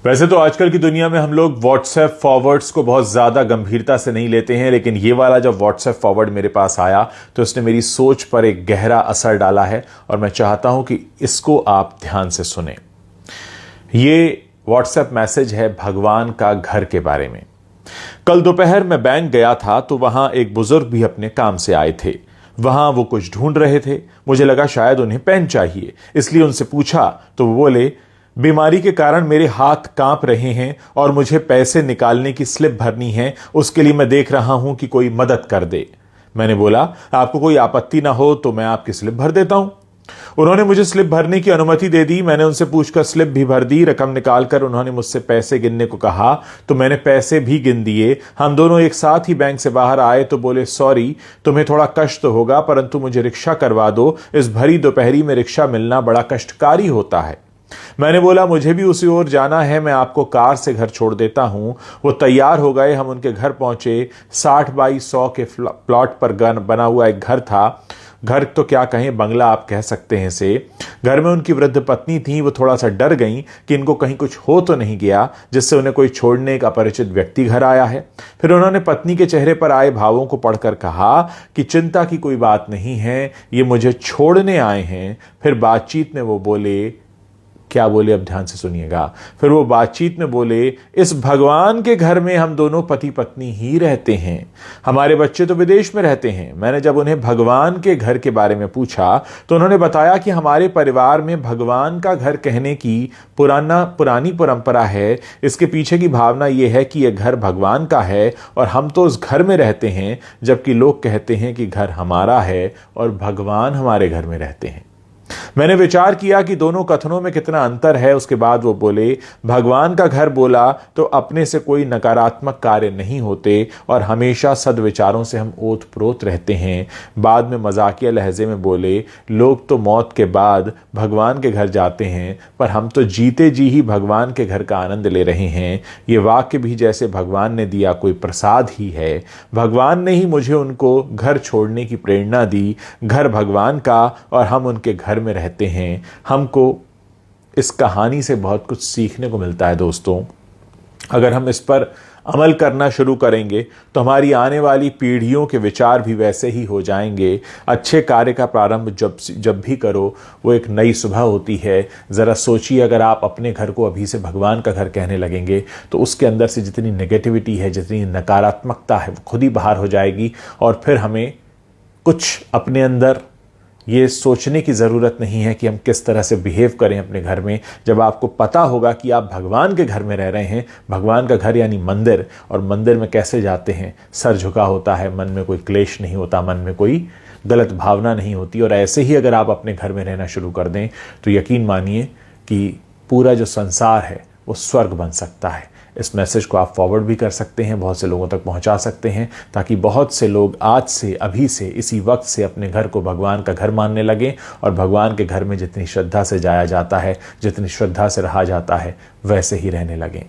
वैसे तो आजकल की दुनिया में हम लोग व्हाट्सएप फॉरवर्ड्स को बहुत ज़्यादा गंभीरता से नहीं लेते हैं, लेकिन ये वाला जब व्हाट्सएप फॉरवर्ड मेरे पास आया तो इसने मेरी सोच पर एक गहरा असर डाला है और मैं चाहता हूं कि इसको आप ध्यान से सुने। ये व्हाट्सएप मैसेज है भगवान का घर के बारे में। कल दोपहर मैं बैंक गया था तो वहां एक बुजुर्ग भी अपने काम से आए थे। वहां वो कुछ ढूंढ रहे थे। मुझे लगा शायद उन्हें पेन चाहिए, इसलिए उनसे पूछा तो वो बोले, बीमारी के कारण मेरे हाथ कांप रहे हैं और मुझे पैसे निकालने की स्लिप भरनी है, उसके लिए मैं देख रहा हूं कि कोई मदद कर दे। मैंने बोला, आपको कोई आपत्ति ना हो तो मैं आपकी स्लिप भर देता हूं। उन्होंने मुझे स्लिप भरने की अनुमति दे दी। मैंने उनसे पूछकर स्लिप भी भर दी। रकम निकालकर उन्होंने मुझसे पैसे गिनने को कहा तो मैंने पैसे भी गिन दिए। हम दोनों एक साथ ही बैंक से बाहर आए तो बोले, सॉरी, तुम्हें थोड़ा कष्ट होगा परंतु मुझे रिक्शा करवा दो, इस भरी दोपहरी में रिक्शा मिलना बड़ा कष्टकारी होता है। मैंने बोला, मुझे भी उसी ओर जाना है, मैं आपको कार से घर छोड़ देता हूं। वो तैयार हो गए। हम उनके घर पहुंचे। 60 बाई 100 के प्लॉट पर बना हुआ एक घर था। घर तो क्या कहें, बंगला आप कह सकते हैं इसे। घर में उनकी वृद्ध पत्नी थी। वो थोड़ा सा डर गई कि इनको कहीं कुछ हो तो नहीं गया जिससे उन्हें कोई छोड़ने एक अपरिचित व्यक्ति घर आया है। फिर उन्होंने पत्नी के चेहरे पर आए भावों को पढ़कर कहा कि चिंता की कोई बात नहीं है, ये मुझे छोड़ने आए हैं। फिर बातचीत में वो बोले, क्या बोले अब ध्यान से सुनिएगा। फिर वो बातचीत में बोले, इस भगवान के घर में हम दोनों पति पत्नी ही रहते हैं, हमारे बच्चे तो विदेश में रहते हैं। मैंने जब उन्हें भगवान के घर के बारे में पूछा तो उन्होंने बताया कि हमारे परिवार में भगवान का घर कहने की पुरानी परंपरा है। इसके पीछे की भावना यह है कि यह घर भगवान का है और हम तो उस घर में रहते हैं, जबकि लोग कहते हैं कि घर हमारा है और भगवान हमारे घर में रहते हैं। मैंने विचार किया कि दोनों कथनों में कितना अंतर है। उसके बाद वो बोले, भगवान का घर बोला तो अपने से कोई नकारात्मक कार्य नहीं होते और हमेशा सद्विचारों से हम ओतप्रोत रहते हैं। बाद में मजाकिया लहजे में बोले, लोग तो मौत के बाद भगवान के घर जाते हैं पर हम तो जीते जी ही भगवान के घर का आनंद ले रहे हैं। ये वाक्य भी जैसे भगवान ने दिया कोई प्रसाद ही है। भगवान ने ही मुझे उनको घर छोड़ने की प्रेरणा दी। घर भगवान का और हम उनके घर में रहते हैं। हमको इस कहानी से बहुत कुछ सीखने को मिलता है दोस्तों। अगर हम इस पर अमल करना शुरू करेंगे तो हमारी आने वाली पीढ़ियों के विचार भी वैसे ही हो जाएंगे। अच्छे कार्य का प्रारंभ जब भी करो वो एक नई सुबह होती है। ज़रा सोचिए, अगर आप अपने घर को अभी से भगवान का घर कहने लगेंगे तो उसके अंदर से जितनी नेगेटिविटी है, जितनी नकारात्मकता है, वो खुद ही बाहर हो जाएगी और फिर हमें कुछ अपने अंदर ये सोचने की ज़रूरत नहीं है कि हम किस तरह से बिहेव करें अपने घर में। जब आपको पता होगा कि आप भगवान के घर में रह रहे हैं, भगवान का घर यानी मंदिर, और मंदिर में कैसे जाते हैं, सर झुका होता है, मन में कोई क्लेश नहीं होता, मन में कोई गलत भावना नहीं होती। और ऐसे ही अगर आप अपने घर में रहना शुरू कर दें तो यकीन मानिए कि पूरा जो संसार है वो स्वर्ग बन सकता है। इस मैसेज को आप फॉरवर्ड भी कर सकते हैं, बहुत से लोगों तक पहुंचा सकते हैं, ताकि बहुत से लोग आज से, अभी से, इसी वक्त से अपने घर को भगवान का घर मानने लगें और भगवान के घर में जितनी श्रद्धा से जाया जाता है, जितनी श्रद्धा से रहा जाता है, वैसे ही रहने लगें।